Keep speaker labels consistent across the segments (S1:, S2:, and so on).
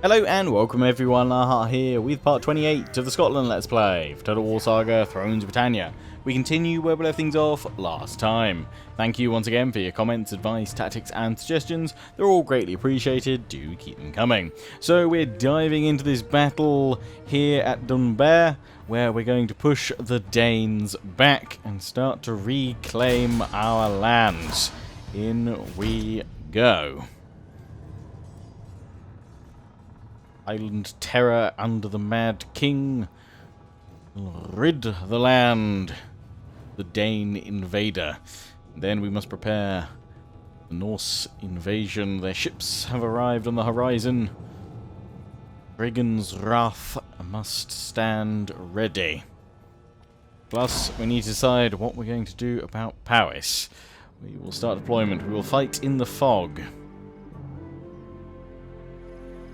S1: Hello and welcome everyone, Aha here with part 28 of the Scotland Let's Play for Total War Saga Thrones of Britannia. We continue where we left things off last time. Thank you once again for your comments, advice, tactics and suggestions. They're all greatly appreciated, do keep them coming. So we're diving into this battle here at Dunbar, where we're going to push the Danes back and start to reclaim our lands. In we go. Island terror under the Mad King. Rid the land. The Dane invader. Then we must prepare the Norse invasion. Their ships have arrived on the horizon. Dragon's wrath must stand ready. Plus, we need to decide what we're going to do about Powys. We will start deployment. We will fight in the fog.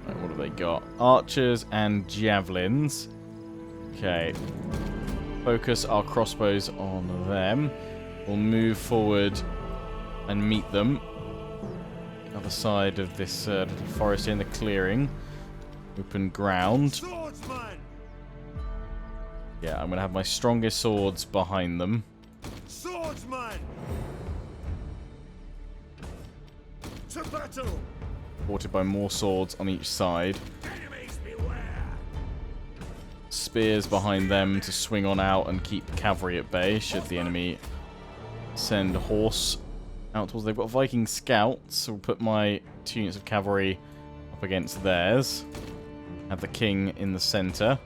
S1: Right, what have they got? Archers and javelins. Okay. Focus our crossbows on them. We'll move forward and meet them. Other side of this little forest here in the clearing. Open ground. Yeah, I'm going to have my strongest swords behind them.
S2: Swordsman! To battle!
S1: Supported by more swords on each side.
S2: Enemies beware!
S1: Spears behind them to swing on out and keep cavalry at bay should the enemy send a horse out towards. They've got Viking scouts, so we'll put my 2 units of cavalry up against theirs. Have the king in the centre.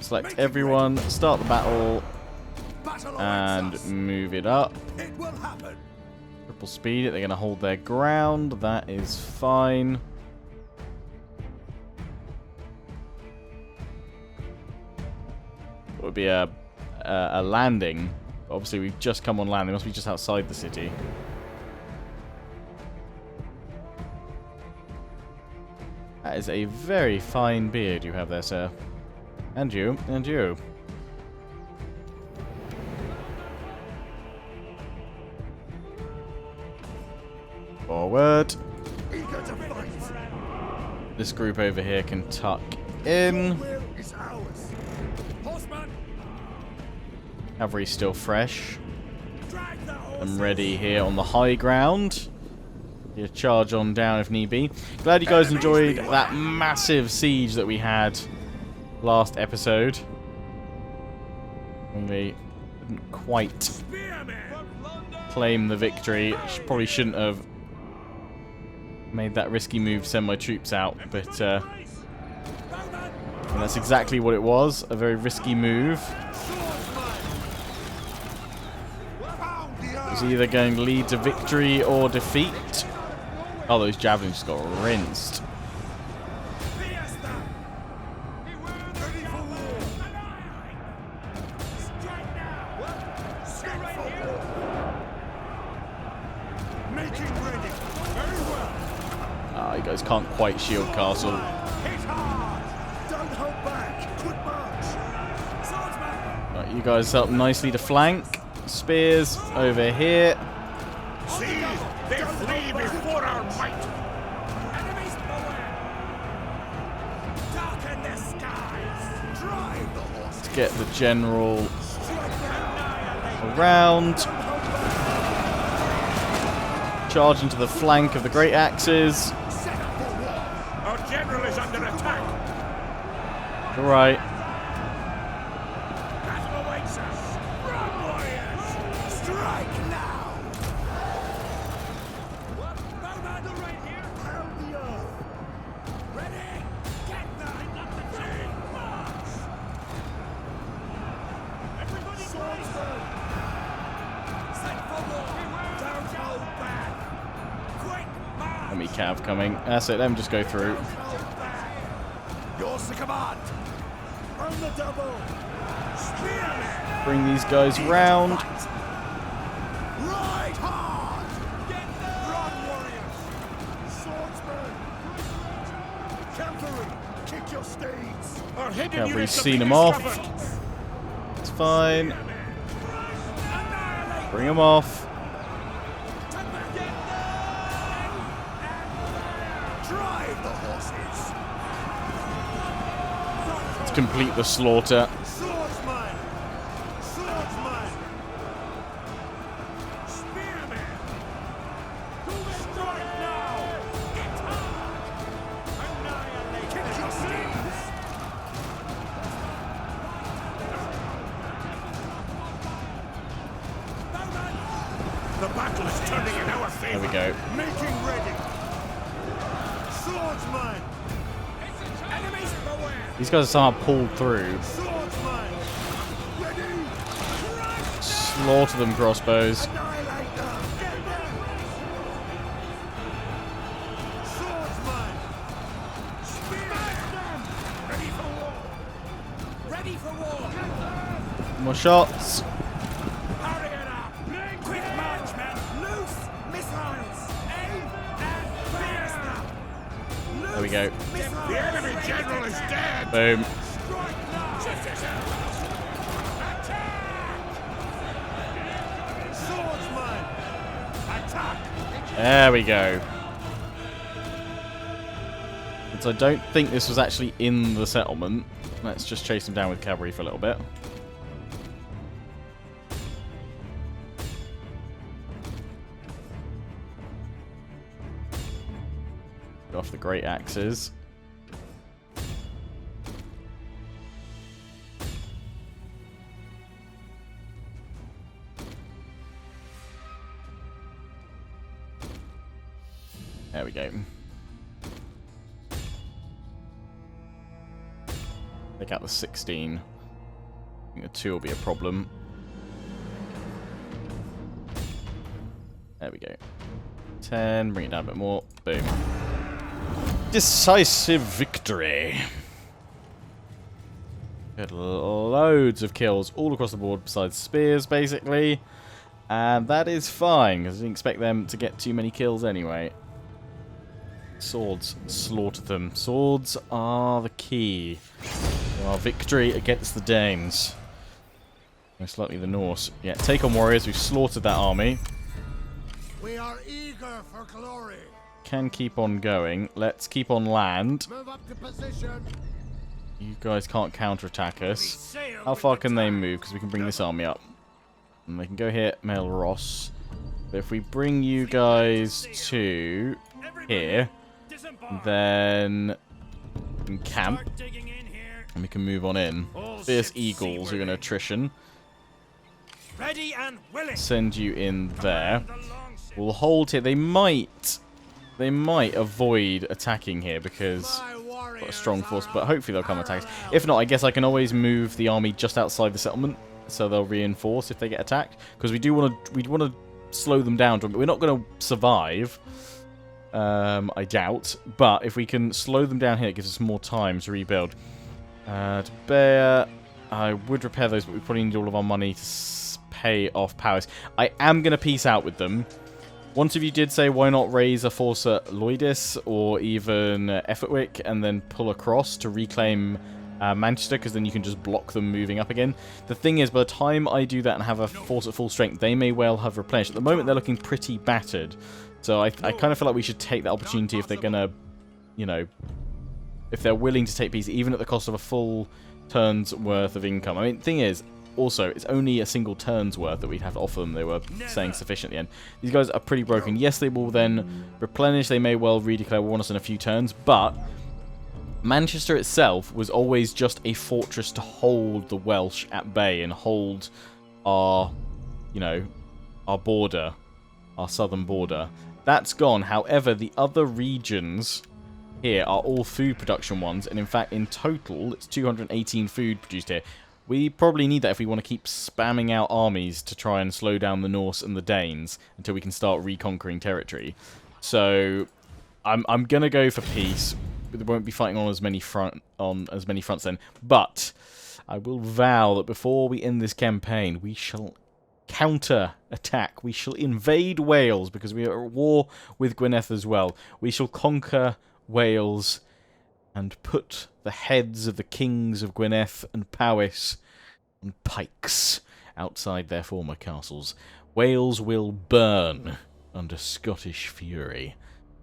S1: Select everyone, start the battle, and move it up.
S2: It will happen!
S1: Triple speed it, they're going to hold their ground, that is fine. It would be a landing. Obviously we've just come on land, they must be just outside the city. That is a very fine beard you have there, sir. And you, and you. Forward. This group over here can tuck in. Cavalry still fresh. I'm ready here on the high ground. You charge on down if need be. Glad you guys enjoyed that massive siege that we had last episode. We didn't quite claim the victory. Probably shouldn't have made that risky move to send my troops out, but that's exactly what it was. A very risky move. It was either going to lead to victory or defeat. Oh, those javelins just got rinsed. Ah, you guys can't quite shield castle. Right, you guys up nicely to flank. Spears over here.
S2: See, they flee before our might. Enemies beware. Darken the skies. Drive the horse.
S1: Let's get the general around. Charge into the flank of the great axes.
S2: Our general is under attack.
S1: All right.
S2: Battle awaits us. Run, warriors. Strike now. Bowman right here. Pound the earth. Ready. Get them. Up the chain. March. Everybody swordsman. Set for war. Don't hold back. Quick march.
S1: Enemy cav coming. That's it. Let them just go through.
S2: Yours to command. On the double. Spearman.
S1: Bring these guys round.
S2: Ride hard. Get them. Run, warriors. Swordsman. Cavalry. Kick your steeds. Our hidden
S1: Cavalry's
S2: units have
S1: seen
S2: been
S1: them off.
S2: discovered.
S1: It's fine. Bring them off.
S2: Drive the horses.
S1: complete the slaughter.
S2: Swordsman! Swordsman! Spearman! Strike now! Get hard! Annihilate! Kick your steeds! The battle is turning in our favor.
S1: There we go.
S2: Making ready. Swordsman! Enemies beware!
S1: These guys are somehow pulled through.
S2: Swordsman! Ready!
S1: Slaughter them, crossbows.
S2: Annihilate them! Get them! Swordsman! Smash them! Ready for war! Ready for war!
S1: More shots.
S2: Hurry it up! Quick march, men! Loose missiles! Aim and fire! Loose
S1: There we go.
S2: missiles! The enemy general is dead!
S1: Boom.
S2: Strike now! Attack! Swordsman! Attack!
S1: There we go. And so I don't think this was actually in the settlement. Let's just chase them down with cavalry for a little bit. Go off the great axes. There we go. Take out the 16. I think the 2 will be a problem. There we go. 10, bring it down a bit more. Boom. Decisive victory. Got loads of kills all across the board besides spears, basically. And that is fine, because I didn't expect them to get too many kills anyway. Swords, slaughter them. Swords are the key to our victory against the Danes. Most likely the Norse. Yeah, take on warriors. We've slaughtered that army.
S2: We are eager for glory.
S1: Can keep on going. Let's keep on land.
S2: Move up to position.
S1: You guys can't counterattack us. How far can they move? Because we can bring this army up. And they can go here, Mail Ross. But if we bring you guys to here, then we can camp. And we can move on in. Fierce Eagles are in attrition.
S2: Ready and willing.
S1: Send you in there. We'll hold here. They might avoid attacking here because got a strong force, but hopefully they'll come attack us. If not, I guess I can always move the army just outside the settlement, so they'll reinforce if they get attacked. Because we want to slow them down. We're not going to survive, I doubt. But if we can slow them down here, it gives us more time to rebuild. To bear, I would repair those, but we probably need all of our money to pay off Powys. I am going to peace out with them. One of you did say, why not raise a force at Lloydis or even Effortwick and then pull across to reclaim Manchester, because then you can just block them moving up again. The thing is, by the time I do that and have a force at full strength, they may well have replenished. At the moment, they're looking pretty battered. So I kind of feel like we should take that opportunity if they're going to, you know, if they're willing to take peace, even at the cost of a full turn's worth of income. I mean, the thing is, also, it's only a single turn's worth that we'd have to offer them. They were saying sufficient at the end. These guys are pretty broken. Yes, they will then replenish. They may well redeclare war on us in a few turns, but Manchester itself was always just a fortress to hold the Welsh at bay and hold our, you know, our border, our southern border. That's gone. However, the other regions here are all food production ones, and in fact, in total, it's 218 food produced here. We probably need that if we want to keep spamming out armies to try and slow down the Norse and the Danes until we can start reconquering territory. So I'm gonna go for peace. We won't be fighting on as many fronts then. But I will vow that before we end this campaign, we shall counter-attack. We shall invade Wales, because we are at war with Gwynedd as well. We shall conquer Wales and put the heads of the kings of Gwynedd and Powys on pikes outside their former castles. Wales will burn under Scottish fury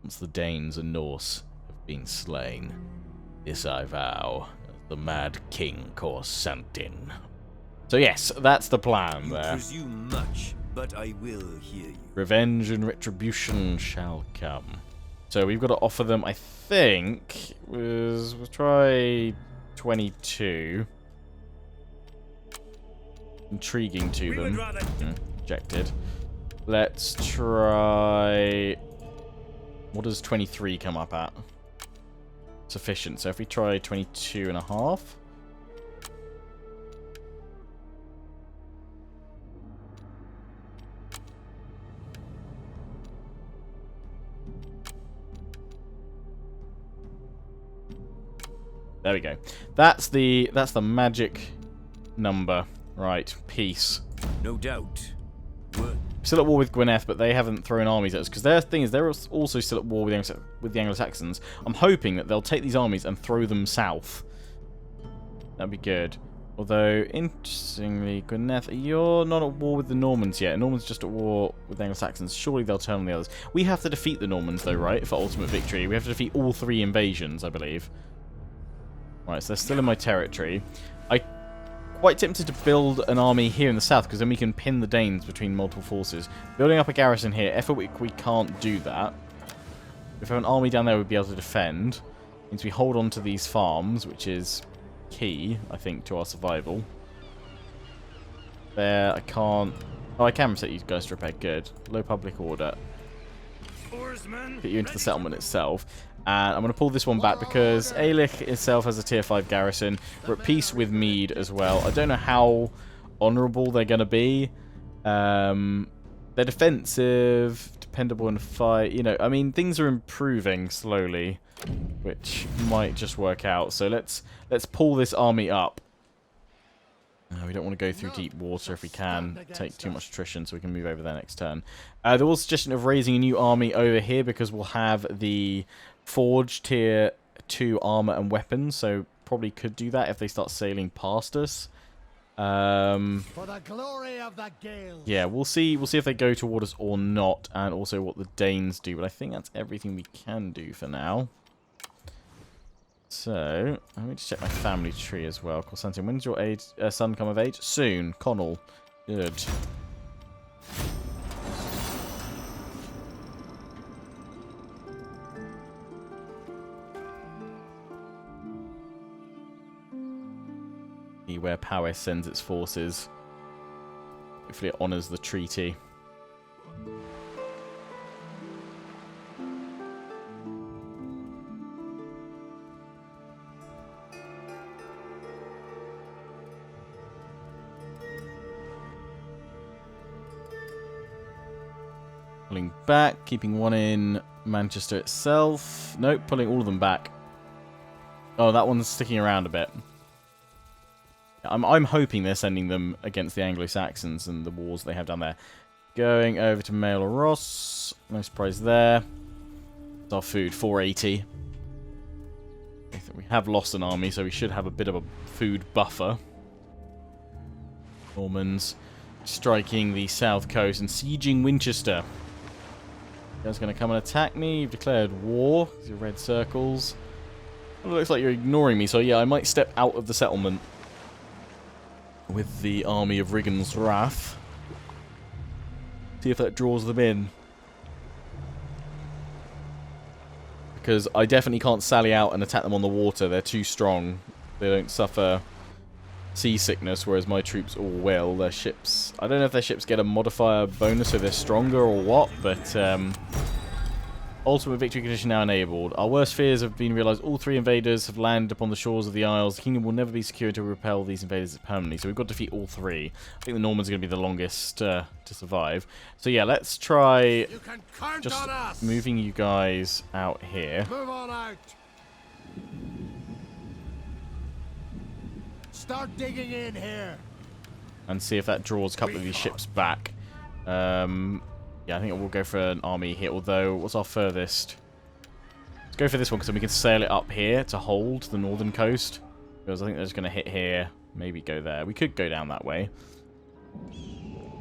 S1: once the Danes and Norse have been slain. This I vow. the Mad King Corsantin. So yes, that's the plan there.
S3: Presume much, but I will hear you.
S1: Revenge and retribution shall come. So we've got to offer them, I think, we'll try 22. Intriguing to them. Rejected. Let's try... What does 23 come up at? Sufficient. So if we try 22 and a half. There we go. That's the magic number. Right, peace.
S3: No doubt. What?
S1: Still at war with Gwyneth, but they haven't thrown armies at us. Because their thing is, they're also still at war with the Anglo-Saxons. I'm hoping that they'll take these armies and throw them south. That'd be good. Although, interestingly, Gwyneth, you're not at war with the Normans yet. Normans just at war with the Anglo-Saxons. Surely they'll turn on the others. We have to defeat the Normans, though, right? For ultimate victory. We have to defeat all 3 invasions, I believe. Right, so they're still in my territory. I'm quite tempted to build an army here in the south, because then we can pin the Danes between multiple forces. Building up a garrison here, Effelwick, we can't do that. If we have an army down there, we'd be able to defend. Means we hold on to these farms, which is key, I think, to our survival. There, I can't... Oh, I can set you guys to repair. Good. Low public order. Get you into the settlement itself. And I'm going to pull this one back because Alich itself has a tier 5 garrison. We're at peace with Mead as well. I don't know how honourable they're going to be. They're defensive, dependable in a fight. You know, I mean, things are improving slowly, which might just work out. So let's pull this army up. We don't want to go through deep water if we can. Take too much attrition, so we can move over there next turn. There was a suggestion of raising a new army over here because we'll have the Forge tier 2 armor and weapons, so probably could do that if they start sailing past us.
S2: For the glory of the Gale.
S1: Yeah, we'll see if they go toward us or not, and also what the Danes do. But I think that's everything we can do for now. So, let me just check my family tree as well. Constantine, when's your son come of age? Soon. Connell. Good. Where Powys sends its forces. Hopefully it honours the treaty. Pulling back, keeping one in Manchester itself. Nope, pulling all of them back. Oh, that one's sticking around a bit. I'm hoping they're sending them against the Anglo-Saxons and the wars they have down there. Going over to Mail Ross. No surprise there. It's our food, 480. We have lost an army, so we should have a bit of a food buffer. Normans striking the south coast and sieging Winchester. You guys going to come and attack me? You've declared war. Your red circles. It looks like you're ignoring me, so yeah, I might step out of the settlement with the army of Riggan's Wrath. See if that draws them in. Because I definitely can't sally out and attack them on the water. They're too strong. They don't suffer seasickness, whereas my troops all will. Their ships... I don't know if their ships get a modifier bonus so they're stronger or what, but... Ultimate victory condition now enabled. Our worst fears have been realised. All 3 invaders have landed upon the shores of the Isles. The kingdom will never be secure to repel these invaders permanently. So we've got to defeat all 3. I think the Normans are going to be the longest to survive. So yeah, let's try just moving you guys out here.
S2: Move on out. Start digging in here.
S1: And see if that draws a couple of these ships back. Yeah, I think we'll go for an army here, although, what's our furthest? Let's go for this one, because then we can sail it up here to hold the northern coast. Because I think they're just going to hit here, maybe go there. We could go down that way.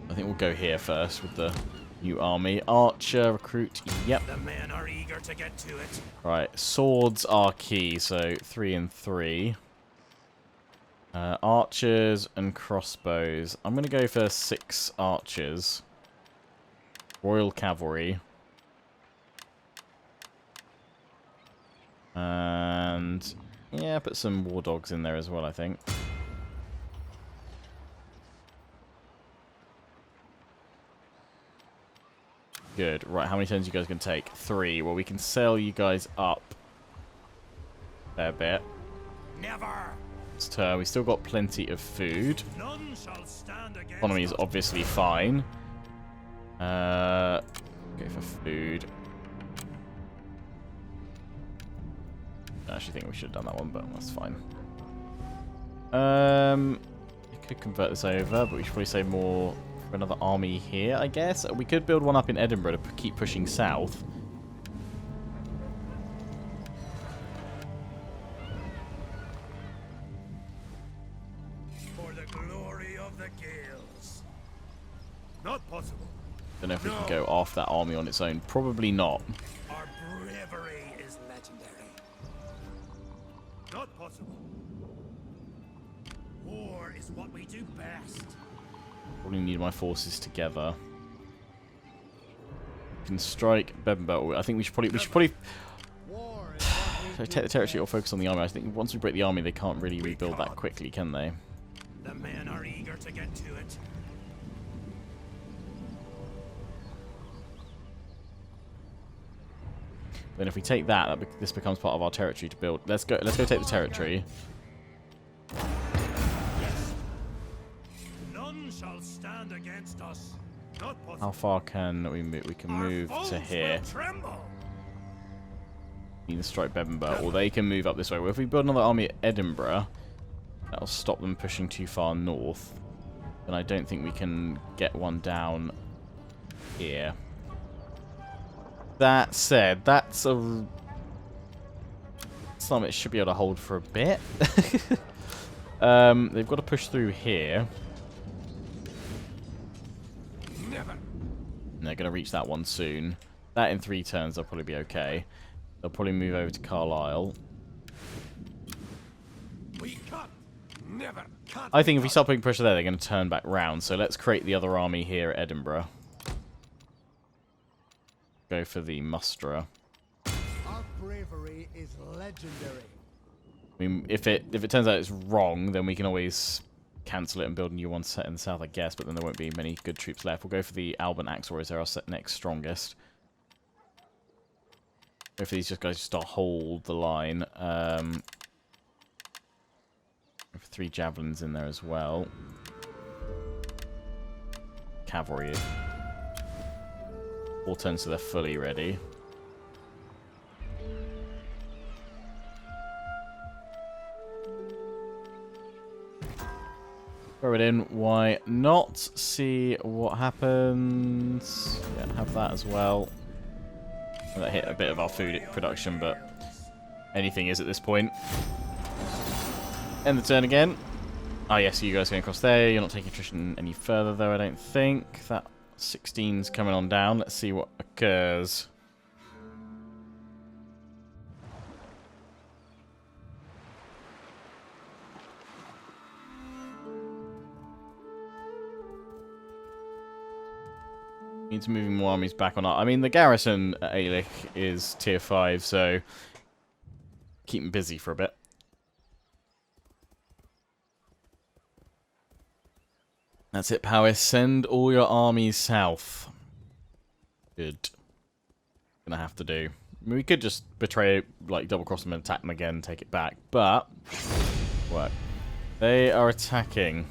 S1: I think we'll go here first with the new army. Archer, recruit, yep.
S3: The men are eager to get to it.
S1: Right, swords are key, so 3 and 3. Archers and crossbows. I'm going to go for 6 archers. Royal cavalry. And yeah, put some war dogs in there as well, I think. Good. Right, how many turns are you guys going to take? 3. Well, we can sail you guys up a fair bit.
S2: Never.
S1: This turn, we still got plenty of food.
S2: None shall stand against
S1: Economy is
S2: us.
S1: obviously fine. Go for food. I actually think we should have done that one, but that's fine. We could convert this over, but we should probably save more for another army here, I guess. We could build one up in Edinburgh to keep pushing south.
S2: For the glory of the Gales. Not possible.
S1: Don't know if we can go off that army on its own. Probably not.
S2: Our bravery is legendary. Not possible. War is what we do best.
S1: Probably need my forces together. Can strike Bebenbelt. I think we should probably
S2: War is what we
S1: take the territory or focus on the army. I think once we break the army, they can't really rebuild that quickly, can they?
S2: The men are eager to get to it.
S1: Then if we take that, this becomes part of our territory to build. Let's go take the territory.
S2: Yes. None shall stand against us. Not possible.
S1: How far can we move? We can
S2: Our
S1: move
S2: foes
S1: to here.
S2: will tremble.
S1: Need to strike Bebenbelt, or they can move up this way. Well, if we build another army at Edinburgh, that'll stop them pushing too far north. And I don't think we can get one here. That said, that's something it should be able to hold for a bit. They've got to push through here.
S2: Never.
S1: And they're going to reach that one soon. That in 3 turns, they'll probably be okay. They'll probably move over to Carlisle.
S2: We cut. Never cut.
S1: I think if we start putting pressure there, they're going to turn back round. So let's create the other army here at Edinburgh. Go for the musterer.
S4: Our bravery is legendary.
S1: I mean, if it turns out it's wrong, then we can always cancel it and build a new one set in the south, I guess. But then there won't be many good troops left. We'll go for the Alban Axewarriors. They're our next strongest. Go for these guys just to hold the line. Go for 3 javelins in there as well. Cavalry. 4 turns so they're fully ready. Throw it in, why not? See what happens. Yeah, have that as well. That hit a bit of our food production, but anything is at this point. End the turn again. Oh yes, you guys going across there. You're not taking attrition any further though, I don't think. That 16's coming on down. Let's see what occurs. Needs moving more armies back on. I mean, the garrison at Alich is tier 5, so keep them busy for a bit. That's it, Powys. Send all your armies south. Good. Gonna have to do. I mean, we could just betray, like, double cross them and attack them again and take it back, but work. They are attacking.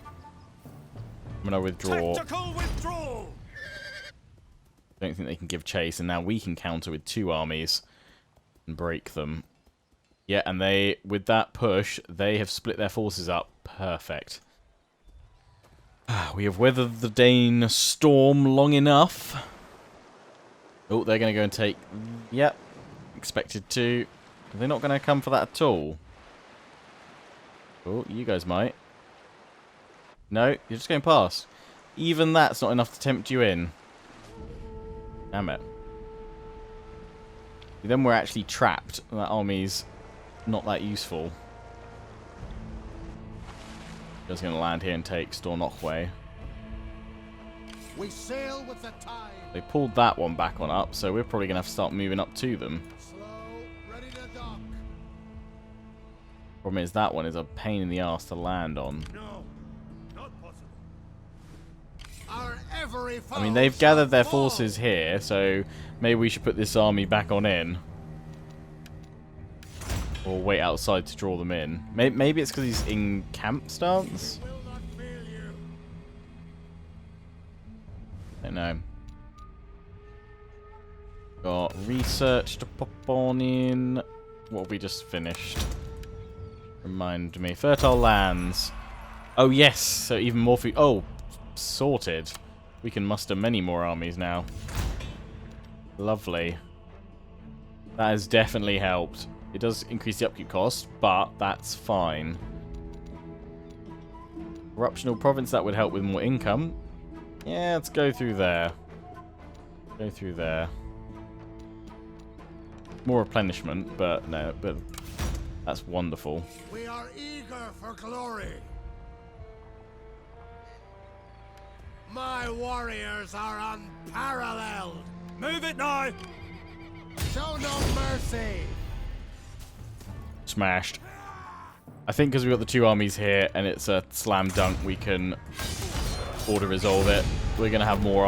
S1: I'm gonna withdraw.
S2: Tactical withdrawal.
S1: Don't think they can give chase, and now we can counter with 2 armies and break them. Yeah, and they, with that push, they have split their forces up. Perfect. We have weathered the Dane storm long enough. Oh, they're going to go and take... Yep, expected to. Are they not going to come for that at all? Oh, you guys might. No, you're just going past. Even that's not enough to tempt you in. Damn it. Then we're actually trapped. That army's not that useful. Just going to land here and take Stornokwe.
S4: We sail with the tide.
S1: They pulled that one back on up, so we're probably going to have to start moving up to them.
S4: Slow, ready to dock.
S1: Problem is, that one is a pain in the ass to land on.
S2: No, not possible.
S4: Our every foe
S1: I mean, they've
S4: shall
S1: gathered their
S4: fall.
S1: forces here, so maybe we should put this army back on in. Or wait outside to draw them in. Maybe it's because he's in camp stance?
S2: Will not fail you.
S1: I don't know. Got research to pop on in. What have we just finished? Remind me. Fertile lands. Oh, yes. So even more food. Oh, sorted. We can muster many more armies now. Lovely. That has definitely helped. It does increase the upkeep cost, but that's fine. Corruptional province, that would help with more income. Yeah, let's go through there. Go through there. More replenishment, but no, but that's wonderful.
S4: We are eager for glory. My warriors are unparalleled.
S2: Move it now.
S4: Show no mercy.
S1: Smashed. I think because we've got the two armies here and it's a slam dunk, we can order resolve it. We're going to have more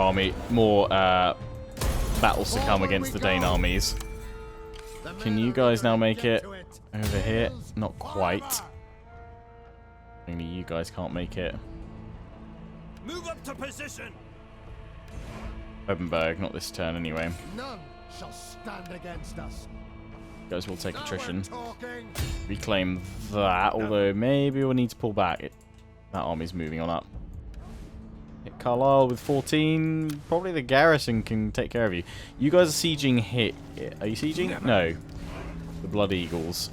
S1: battles to come against the Dane armies. Can you guys now make it over here? Not quite. Only you guys can't make it.
S2: Move up to position.
S1: Obenberg, not this turn anyway.
S4: None shall stand against us.
S1: You guys will take
S4: Now
S1: attrition.
S4: we're talking.
S1: Reclaim that, although maybe we'll need to pull back. That army's moving on up. Hit Carlisle with 14. Probably the garrison can take care of you. You guys are sieging here. Are you sieging? No. The Blood Eagles.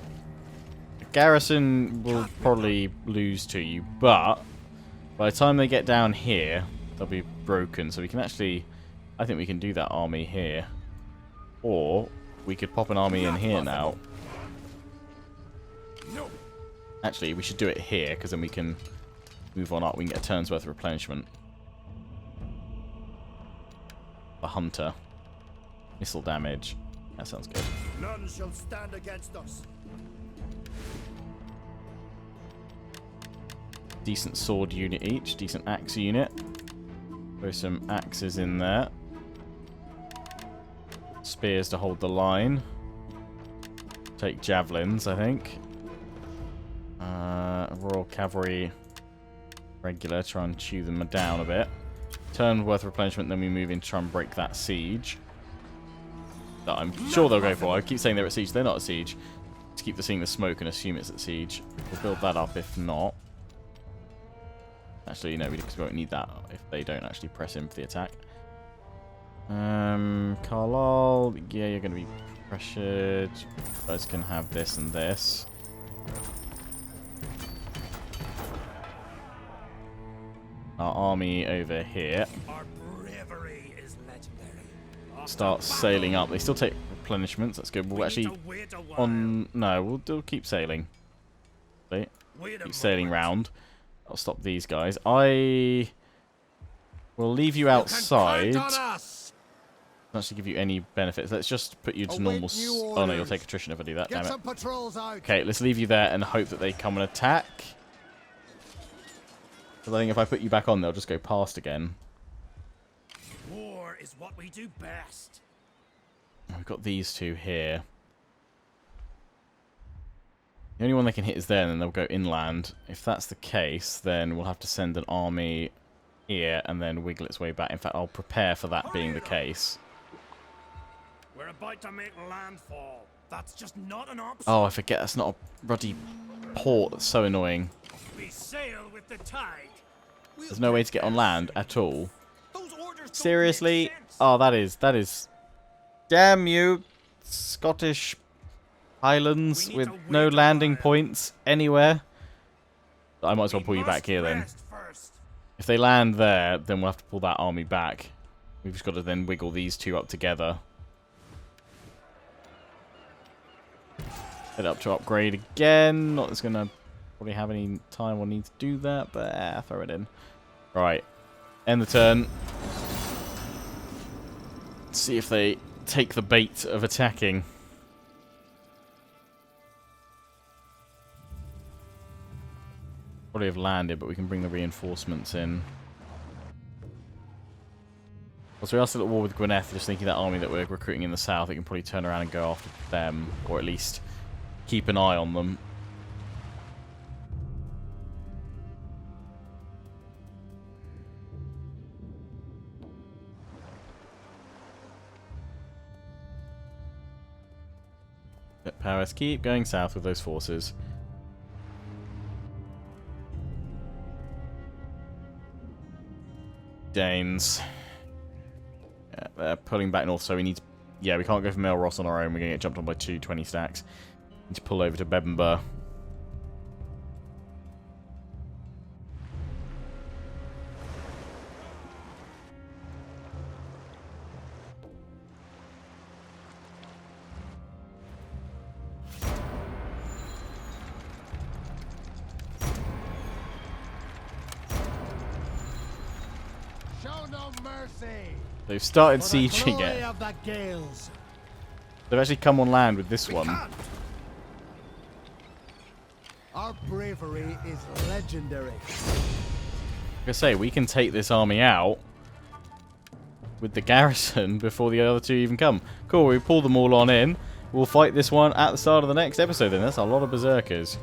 S1: The garrison will probably lose to you, but by the time they get down here, they'll be broken. So we can actually... I think we can do that army here. Or we could pop an army in here now.
S2: No.
S1: Actually, we should do it here, because then we can move on up. We can get a turn's worth of replenishment. The Hunter. Missile damage. That sounds good.
S2: None shall stand against us.
S1: Decent sword unit each. Decent axe unit. Throw some axes in there. Spears to hold the line. Take javelins, I think. Royal Cavalry regular. Try and chew them down a bit. Turn worth replenishment, then we move in to try and break that siege. That I'm sure they'll go for. I keep saying they're at siege. They're not at siege. Just keep seeing the smoke and assume it's at siege. We'll build that up if not. Actually, no, because we won't need that if they don't actually press in for the attack. Carlisle, yeah, you're going to be pressured. You guys can have this and this. Our army over here
S2: Our bravery is legendary.
S1: start sailing up. They still take replenishments. That's good. We'll actually we'll keep sailing. See? Keep sailing round. I'll stop these guys. I will leave you outside. Actually give you any benefits. Let's just put you to normal. Oh no, you'll take attrition if I do that.
S4: Get
S1: Damn
S4: some
S1: it.
S4: patrols out.
S1: Okay, let's leave you there and hope that they come and attack. Because I think if I put you back on, they'll just go past again.
S2: War is what we do best.
S1: We've got these two here. The only one they can hit is there, and then they'll go inland. If that's the case, then we'll have to send an army here and then wiggle its way back. In fact, I'll prepare for that being the case.
S2: We're about to make landfall. That's just not an option.
S1: Oh, I forget. That's not a ruddy port. That's so annoying.
S2: We sail with the tide.
S1: There's no way to get on land at all.
S2: Those orders don't
S1: Seriously?
S2: make sense.
S1: Oh, that is... Damn you, Scottish Highlands with no landing points anywhere. I might as well pull you back here then.
S2: Rest first.
S1: If they land there, then we'll have to pull that army back. We've just got to then wiggle these two up together. Head up to upgrade again. Not that's going to probably have any time or need to do that, but throw it in. Right. End the turn. See if they take the bait of attacking. Probably have landed, but we can bring the reinforcements in. Also, we are still at war with Gwyneth, just thinking that army that we're recruiting in the south, we can probably turn around and go after them, or at least keep an eye on them. Paris, keep going south with those forces. Danes. Yeah, they're pulling back north, so we need to... Yeah, we can't go for Melross on our own. We're going to get jumped on by 220 stacks. Need to pull over to Bebbanburg.
S4: Show no mercy.
S1: They've started
S4: For the
S1: sieging
S4: glory
S1: it.
S4: of the Gales.
S1: They've actually come on land with this one.
S2: Can't.
S4: Our bravery is legendary.
S1: Like I say, we can take this army out with the garrison before the other two even come. Cool, we pull them all on in. We'll fight this one at the start of the next episode then. That's a lot of berserkers.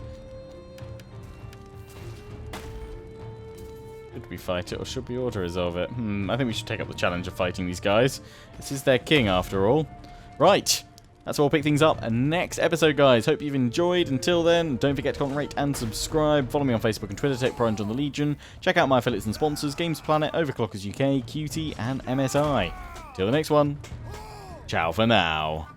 S1: Should we fight it or should we auto-resolve it? I think we should take up the challenge of fighting these guys. This is their king after all. Right. That's where we'll pick things up next episode, guys. Hope you've enjoyed. Until then, don't forget to comment, rate, and subscribe. Follow me on Facebook and Twitter, Take Pride on the Legion. Check out my affiliates and sponsors, Games Planet, Overclockers UK, QT, and MSI. Till the next one, ciao for now.